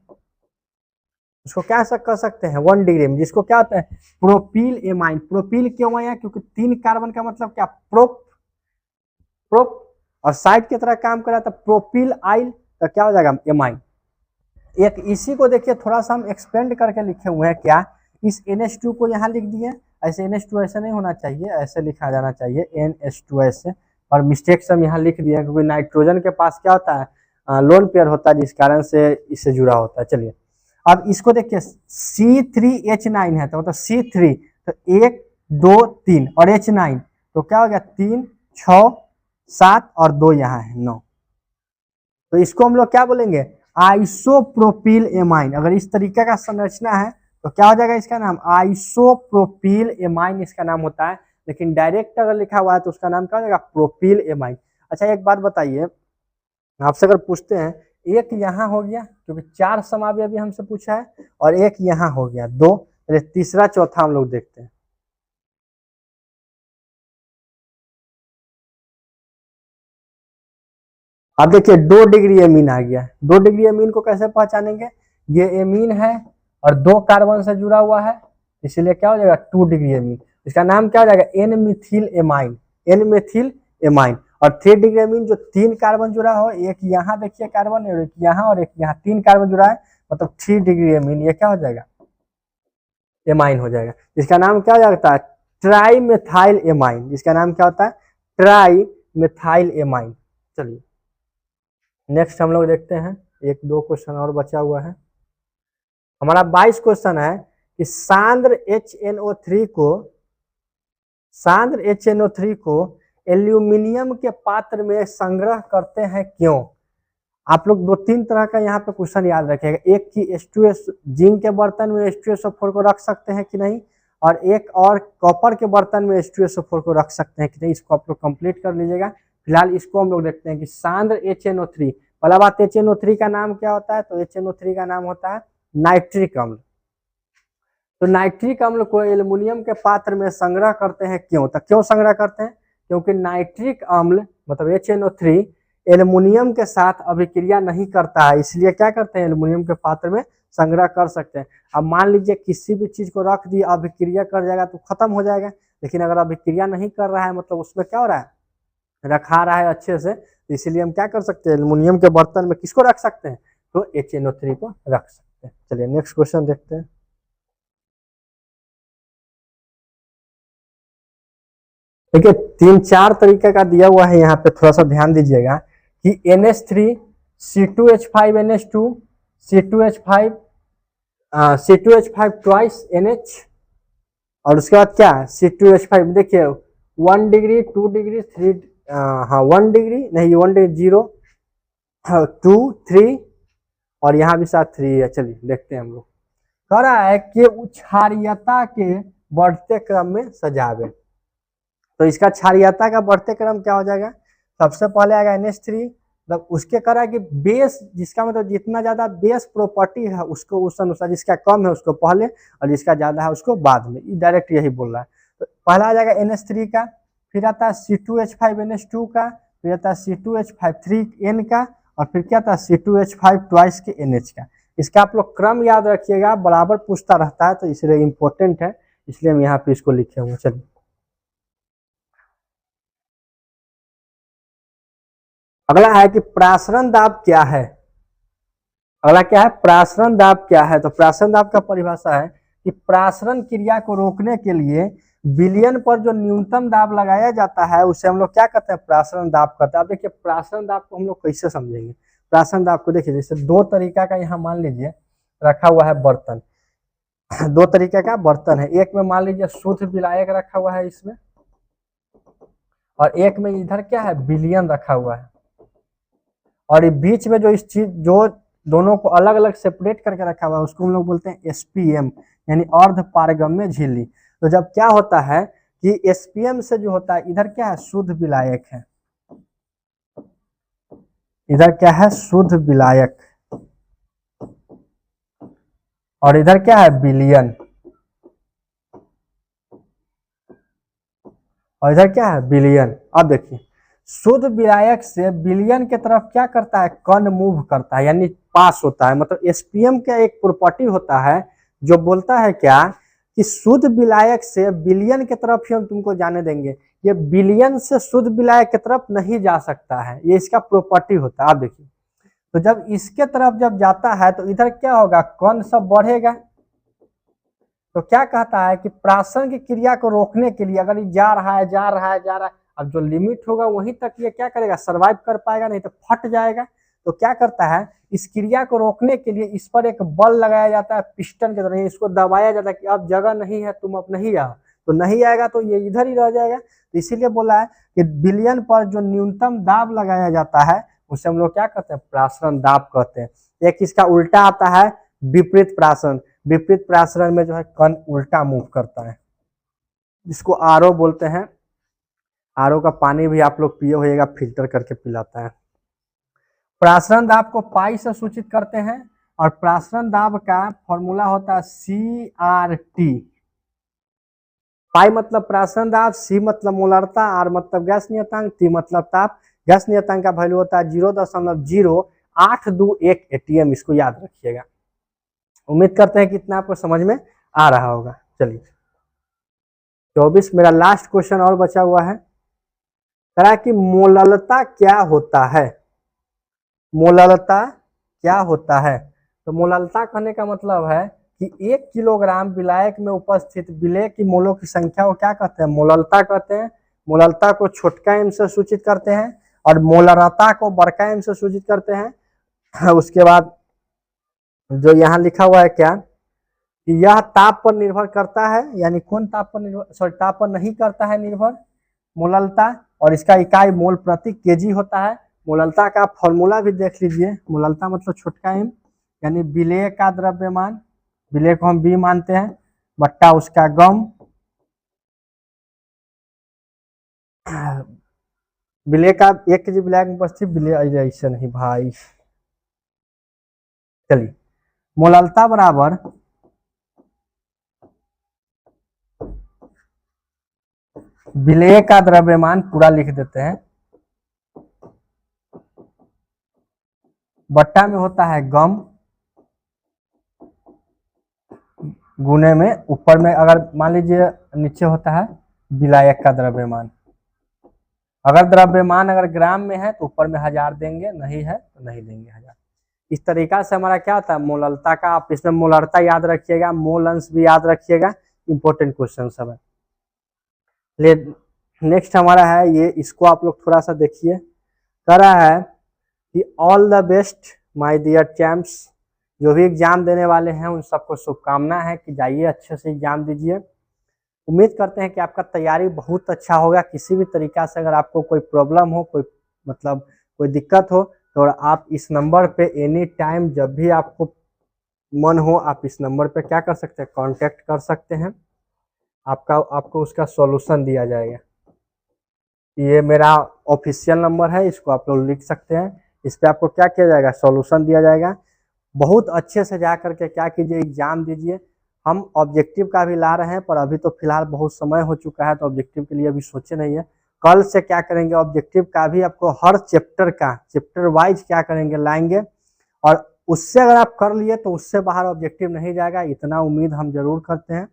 Speaker 1: उसको क्या कर सकते हैं, 1 डिग्री में, जिसको क्या होता है, प्रोपील एमाइन। प्रोपील क्यों आया, क्योंकि 3 कार्बन का मतलब क्या, प्रोप और साइड की तरह काम कर रहा है तो प्रोपिल आइल तो क्या हो जाएगा एमाइन। एक इसी को देखिए थोड़ा सा हम एक्सपेंड करके लिखे हुए हैं क्या, इस NH2 को यहाँ लिख दिए, ऐसे NH2 ऐसे नहीं होना चाहिए, ऐसे लिखा जाना चाहिए NH2 ऐसे, और मिस्टेक से हम यहाँ लिख दिए क्योंकि नाइट्रोजन के पास क्या होता है लोन पेयर होता है जिस कारण से इससे जुड़ा होता है। चलिए अब इसको देखिए C3H9 है तो मतलब C3 तो 1 2 3 और H9 तो क्या हो गया 3 6 7 और 2 यहाँ है 9। तो इसको हम लोग क्या बोलेंगे आइसोप्रोपिल एमाइन। अगर इस तरीके का संरचना है तो क्या हो जाएगा इसका नाम आइसोप्रोपिल एमाइन इसका नाम होता है, लेकिन डायरेक्ट अगर लिखा हुआ है तो उसका नाम क्या हो जाएगा प्रोपिल एमाइन। अच्छा एक बात बताइए, आपसे अगर पूछते हैं एक यहाँ हो गया क्योंकि 4 समावयव अभी हमसे पूछा है और एक यहाँ हो गया 2, तीसरा चौथा हम लोग देखते हैं। अब देखिए 2 डिग्री एमीन आ गया। 2 डिग्री एमीन को कैसे पहचानेंगे, ये एमीन है और 2 कार्बन से जुड़ा हुआ है इसलिए क्या हो जाएगा 2 डिग्री एमीन। इसका नाम क्या हो जाएगा N methyl amine, N methyl amine. और 3 डिग्री एमीन जो 3 कार्बन जुड़ा हो, एक यहाँ देखिए कार्बन है और एक यहाँ और एक यहाँ, 3 कार्बन जुड़ा है मतलब 3 डिग्री एमीन, ये क्या हो जाएगा एमाइन हो जाएगा। इसका नाम क्या हो जाता है ट्राई मेथाइल एमाइन। इसका नाम क्या होता है ट्राई मेथाइल एमाइन। चलिए नेक्स्ट हम लोग देखते हैं, 1-2 क्वेश्चन और बचा हुआ है। हमारा 22 क्वेश्चन है कि सांद्र HNO3 को एल्यूमिनियम के पात्र में संग्रह करते हैं क्यों। आप लोग 2-3 तरह का यहाँ पे क्वेश्चन याद रखिएगा, एक की H2S जिंक के बर्तन में H2SO4 को रख सकते हैं कि नहीं, और एक और कॉपर के बर्तन में H2SO4 को रख सकते हैं कि नहीं। इसको आप लोग कंप्लीट कर लीजिएगा। फिलहाल इसको हम लोग देखते हैं कि सांद्र HNO3, पहला बात HNO3 का नाम क्या होता है, तो HNO3 का नाम होता है नाइट्रिक अम्ल। तो नाइट्रिक अम्ल को एल्युमिनियम के पात्र में संग्रह करते हैं क्यों, तो क्यों संग्रह करते हैं, क्योंकि नाइट्रिक अम्ल मतलब HNO3 एल्युमिनियम के साथ अभिक्रिया नहीं करता है, इसलिए क्या करते हैं एल्युमिनियम के पात्र में संग्रह कर सकते हैं। अब मान लीजिए किसी भी चीज को रख दिया अभिक्रिया कर जाएगा तो खत्म हो जाएगा, लेकिन अगर अभिक्रिया नहीं कर रहा है मतलब उसमें क्या हो रहा है रखा रहा है अच्छे से, तो इसीलिए हम क्या कर सकते हैं एल्युमिनियम के बर्तन में किसको रख सकते हैं तो HNO3 को रख सकते हैं। चलिए नेक्स्ट क्वेश्चन देखते हैं। देखिए 3-4 तरीके का दिया हुआ है यहाँ पे, थोड़ा सा ध्यान दीजिएगा कि NH3 C2H5NH2 C2H5 twice NH और उसके बाद क्या है C2H5। देखिए 1 डिग्री 2 डिग्री 3 हाँ 1 डिग्री नहीं 1 डिग्री 0 2 3 और यहाँ भी साथ 3 है। चलिए देखते हैं हम लोग। कह रहा है कि क्षारीयता के बढ़ते क्रम में सजावे, तो इसका क्षारीयता का बढ़ते क्रम क्या हो जाएगा, सबसे पहले आएगा NH3, मतलब उसके कह रहा है कि बेस जिसका मतलब जितना ज्यादा बेस प्रॉपर्टी है उसको उस अनुसार, जिसका कम है उसको पहले और जिसका ज्यादा है उसको बाद में, डायरेक्ट यही बोल रहा है। तो पहला आ जाएगा NH3 का, फिर आता है C2H5NH2 का, फिर आता है C2H5 का और फिर क्या आता है C2H5 ट्वाइस के NH का। इसका आप लोग क्रम याद रखिएगा, बराबर पूछता रहता है तो इसलिए इम्पोर्टेंट है, इसलिए हम यहाँ पे इसको लिखे हुए। चलिए अगला है कि प्रासरण दाब क्या है। अगला क्या है प्रासरण दाब क्या है, तो प्रासरण दाब का परिभाषा है कि प्रासरण क्रिया को रोकने के लिए विलयन पर जो न्यूनतम दाब लगाया जाता है उसे हम लोग क्या कहते हैं प्रासरण दाब कहते हैं। अब देखिए प्रासरण दाब को हम लोग कैसे समझेंगे, प्रासरण दाब को देखिए जैसे 2 तरीका का यहाँ मान लीजिए रखा हुआ है बर्तन, 2 तरीके का बर्तन है, एक में मान लीजिए शुद्ध विलायक रखा हुआ है इसमें, और एक में इधर क्या है विलयन रखा हुआ है, और ये बीच में जो इस चीज जो दोनों को अलग अलग सेपरेट करके रखा हुआ है उसको हम लोग बोलते हैं SPM यानी अर्ध पारगम्य झिल्ली। तो जब क्या होता है कि SPM से जो होता है इधर क्या है शुद्ध विलायक है, इधर क्या है शुद्ध विलायक और इधर क्या है विलयन, और इधर क्या है विलयन। अब देखिए शुद्ध विलायक से विलयन के तरफ क्या करता है कण मूव करता है यानी पास होता है, मतलब SPM का एक प्रॉपर्टी होता है जो बोलता है क्या कि शुद्ध विलायक से विलयन के तरफ ही हम तुमको जाने देंगे, ये बिलियन से शुद्ध विलायक की तरफ नहीं जा सकता है, ये इसका प्रॉपर्टी होता है। आप देखिए, तो जब इसके तरफ जब जाता है तो इधर क्या होगा, कण सब बढ़ेगा। तो क्या कहता है कि प्राशन की क्रिया को रोकने के लिए अगर ये जा रहा है जा रहा है जा रहा है, अब जो लिमिट होगा वहीं तक ये क्या करेगा, सर्वाइव कर पाएगा, नहीं तो फट जाएगा। तो क्या करता है, इस क्रिया को रोकने के लिए इस पर एक बल लगाया जाता है पिस्टन के तरह, इसको दबाया जाता है कि अब जगह नहीं है, तुम अब नहीं आओ। तो नहीं आएगा तो ये इधर ही रह जाएगा। तो इसीलिए बोला है कि बिलियन पर जो न्यूनतम दाब लगाया जाता है उसे हम लोग क्या कहते हैं, प्रासरण दाब कहते हैं। एक इसका उल्टा आता है विपरीत प्रासरण। विपरीत प्रासरण में जो है कण उल्टा मूव करता है, जिसको आरओ बोलते हैं। आरओ का पानी भी आप लोग पिए होइएगा, फिल्टर करके पिलाता है। प्रासरण दाब को पाई से सूचित करते हैं और प्रासरण दाब का फॉर्मूला होता है CRT। पाई मतलब प्रासरण दाब, सी मतलब मोलारता, आर मतलब गैस नियतांक, टी मतलब ताप। गैस नियतांक का वैल्यू होता है 0.0821 ATM, इसको याद रखिएगा। उम्मीद करते हैं कि इतना आपको समझ में आ रहा होगा। चलिए 24 मेरा लास्ट क्वेश्चन और बचा हुआ है। कह कि मोललता क्या होता है, मोललता क्या होता है। तो मोललता कहने का मतलब है कि 1 किलोग्राम विलायक में उपस्थित विलेय की मोलों की संख्या को क्या कहते हैं, मोललता कहते हैं। मोललता को छोटका एम से सूचित करते हैं और मोलरता को बड़का एम से सूचित करते हैं। उसके बाद जो यहाँ लिखा हुआ है क्या, कि यह ताप पर निर्भर करता है, यानी कौन ताप पर निर्भर, सॉरी ताप पर नहीं करता है निर्भर, मोललता, और इसका इकाई मोल प्रति केजी होता है। मोललता का फॉर्मूला भी देख लीजिए, मोललता मतलब छोटका एम, यानी विलेय का द्रव्यमान, विलेय को हम बी मानते हैं, बट्टा उसका गम, विलेय का 1 केजी विलायक में उपस्थित विलेय, ऐसे नहीं भाई। चलिए मोललता बराबर विलेय का द्रव्यमान पूरा लिख देते हैं, बट्टा में होता है गम, गुने में ऊपर में अगर मान लीजिए नीचे होता है विलायक का द्रव्यमान। अगर द्रव्यमान अगर ग्राम में है तो ऊपर में 1000 देंगे, नहीं है तो नहीं देंगे 1000। इस तरीका से हमारा क्या होता है मोललता का। आप इसमें मोलरता याद रखिएगा, मोल अंश भी याद रखिएगा, इंपॉर्टेंट क्वेश्चन सब है। नेक्स्ट हमारा है ये, इसको आप लोग थोड़ा सा देखिए। कह रहा है कि all the best my dear champs, जो भी एग्जाम देने वाले हैं उन सबको शुभकामना है कि जाइए अच्छे से एग्जाम दीजिए। उम्मीद करते हैं कि आपका तैयारी बहुत अच्छा होगा। किसी भी तरीका से अगर आपको कोई प्रॉब्लम हो, कोई मतलब कोई दिक्कत हो, तो आप इस नंबर पे एनी टाइम जब भी आपको मन हो आप इस नंबर पे क्या कर सकते हैं, कांटेक्ट कर सकते हैं। आपको उसका सॉल्यूशन दिया जाएगा। ये मेरा ऑफिशियल नंबर है, इसको आप लोग लिख सकते हैं। इस पे आपको क्या किया जाएगा, सॉल्यूशन दिया जाएगा। बहुत अच्छे से जा करके क्या कीजिए, एग्जाम दीजिए। हम ऑब्जेक्टिव का भी ला रहे हैं, पर अभी तो फिलहाल बहुत समय हो चुका है, तो ऑब्जेक्टिव के लिए अभी सोचे नहीं है। कल से क्या करेंगे, ऑब्जेक्टिव का भी आपको हर चैप्टर का चैप्टर वाइज क्या करेंगे, लाएंगे। और उससे अगर आप कर लिए तो उससे बाहर ऑब्जेक्टिव नहीं जाएगा, इतना उम्मीद हम जरूर करते हैं।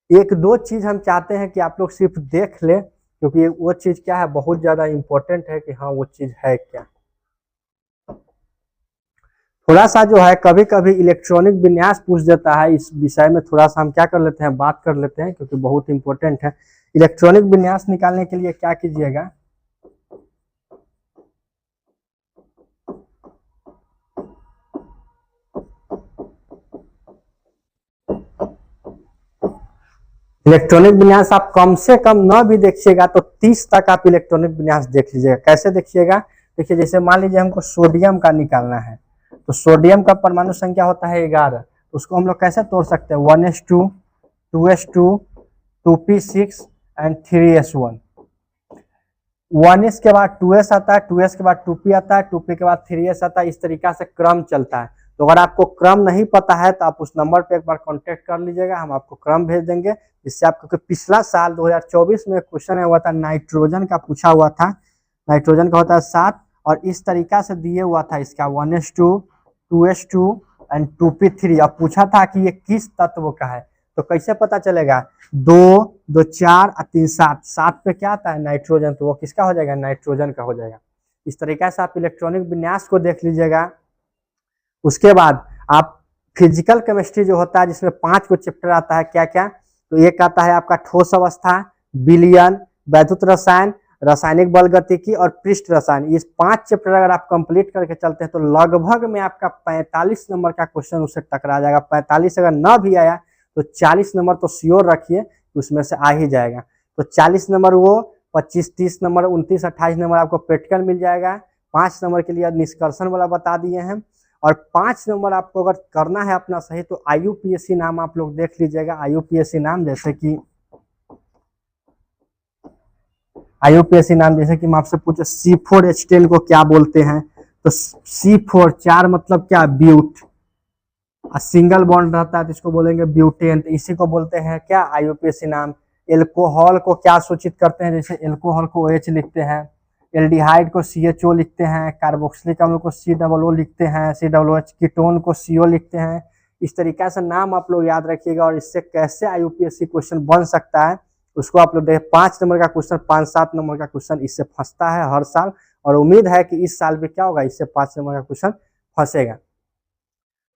Speaker 1: 1-2 चीज हम चाहते हैं कि आप लोग सिर्फ देख ले, क्योंकि वो चीज क्या है, बहुत ज्यादा इंपॉर्टेंट है कि हाँ वो चीज है क्या। थोड़ा सा जो है कभी कभी इलेक्ट्रॉनिक विन्यास पूछ देता है, इस विषय में थोड़ा सा हम क्या कर लेते हैं, बात कर लेते हैं, क्योंकि बहुत इंपॉर्टेंट है। इलेक्ट्रॉनिक विन्यास निकालने के लिए क्या कीजिएगा, इलेक्ट्रॉनिक विन्यास आप कम से कम न भी देखिएगा तो 30 तक आप इलेक्ट्रॉनिक विन्यास देख लीजिएगा। कैसे देखिएगा, देखिए जैसे मान लीजिए हमको सोडियम का निकालना है, तो सोडियम का परमाणु संख्या होता है 11, तो उसको हम लोग कैसे तोड़ सकते हैं, 1s2, 2s2, 2p6 and 3s1। 1s के बाद 2s आता है, 2s के बाद 2p आता है, 2p के बाद 3s आता है। इस तरीका से क्रम चलता है। तो अगर आपको क्रम नहीं पता है तो आप उस नंबर पे एक बार कांटेक्ट कर लीजिएगा, हम आपको क्रम भेज देंगे। जिससे आपको पिछला साल 2024 में क्वेश्चन हुआ था नाइट्रोजन का, पूछा हुआ था। नाइट्रोजन का होता है 7 और इस तरीका से दिए हुआ था इसका 1s2, 2s2 एंड 2p3। अब पूछा था कि ये किस तत्व का है, तो कैसे पता चलेगा? 2 2 4 और 3 7, 7 पे क्या आता है? नाइट्रोजन, तो वो किसका हो जाएगा? नाइट्रोजन का हो जाएगा। इस तरीके से आप इलेक्ट्रॉनिक विन्यास को देख लीजिएगा। उसके बाद आप फिजिकल केमिस्ट्री जो होता है जिसमें 5 को चैप्टर आता है, क्या क्या? तो एक आता है आपका ठोस अवस्था, विलयन, वैद्युत रसायन, रासायनिक बल गतिकी और पृष्ठ रसायन। ये 5 चैप्टर अगर आप कंप्लीट करके चलते हैं तो लगभग में आपका 45 नंबर का क्वेश्चन उससे टकरा जाएगा। 45 अगर ना भी आया तो 40 नंबर तो श्योर रखिए उसमें से आ ही जाएगा। तो 40 नंबर वो, 25 30 नंबर, 29 28 नंबर आपको प्रैक्टिकल मिल जाएगा। 5 नंबर के लिए निष्कर्षण वाला बता दिए हैं। और 5 नंबर आपको अगर करना है अपना सही तो IUPAC नाम आप लोग देख लीजिएगा। IUPAC नाम जैसे कि हम आपसे पूछे C4H10 को क्या बोलते हैं? तो C4 4 मतलब क्या? ब्यूट। सिंगल बॉन्ड रहता है तो इसको बोलेंगे ब्यूटेन, तो इसी को बोलते हैं क्या? IUPAC नाम। एल्कोहल को क्या सूचित करते हैं? जैसे एल्कोहल को OH लिखते हैं, एल्डिहाइड को CHO लिखते हैं, कार्बोक्सिलिक अम्ल को COO लिखते हैं, COOH, कीटोन को CO लिखते हैं। इस तरीके से नाम आप लोग याद रखिएगा। और इससे कैसे IUPAC क्वेश्चन बन सकता है उसको आप लोग देखें। 5 नंबर का क्वेश्चन, 5-7 नंबर का क्वेश्चन इससे फंसता है हर साल, और उम्मीद है कि इस साल भी क्या होगा, इससे 5 नंबर का क्वेश्चन फंसेगा।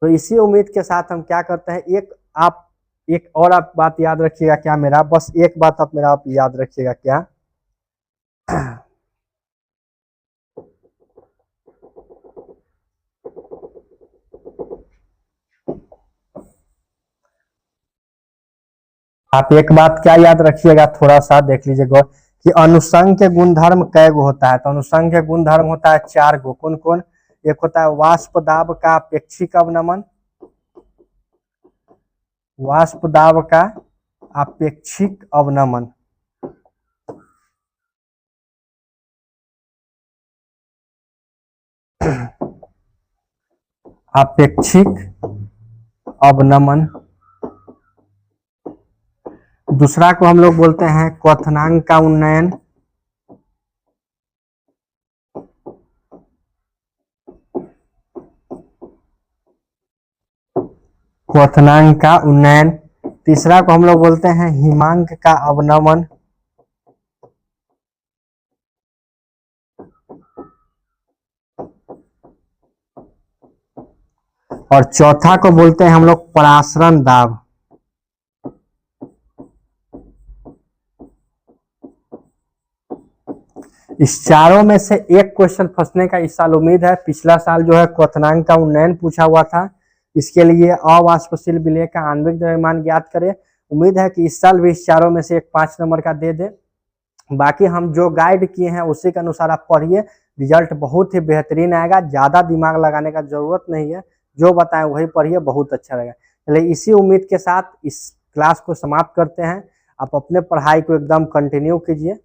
Speaker 1: तो इसी उम्मीद के साथ हम क्या करते हैं, एक और आप बात याद रखिएगा। क्या मेरा? बस एक बात आप याद रखिएगा। क्या? आप एक बात क्या याद रखिएगा, थोड़ा सा देख लीजिएगा कि अनुसंग के गुणधर्म कै गो होता है? तो अनुसंग के गुणधर्म होता है 4 गो। कौन कौन? एक होता है वाष्प दाब का अपेक्षिक अवनमन, वाष्प दाब का अपेक्षिक अवनमन, अपेक्षिक अवनमन। दूसरा को हम लोग बोलते हैं क्वथनांक का उन्नयन, क्वथनांक का उन्नयन। तीसरा को हम लोग बोलते हैं हिमांक का अवनमन। और चौथा को बोलते हैं हम लोग परासरण दाब। इस चारों में से एक क्वेश्चन फंसने का इस साल उम्मीद है। पिछला साल जो है क्वथनांक का उन्नयन पूछा हुआ था, इसके लिए अवाष्पशील विलेय का आणविक द्रव्यमान ज्ञात करें। उम्मीद है कि इस साल भी इस चारों में से एक 5 नंबर का दे दे। बाकी हम जो गाइड किए हैं उसी के अनुसार आप पढ़िए, रिजल्ट बहुत ही बेहतरीन आएगा। ज्यादा दिमाग लगाने का जरूरत नहीं है, जो बताएं वही पढ़िए, बहुत अच्छा रहेगा। चलिए इसी उम्मीद के साथ इस क्लास को समाप्त करते हैं। आप अपने पढ़ाई को एकदम कंटिन्यू कीजिए।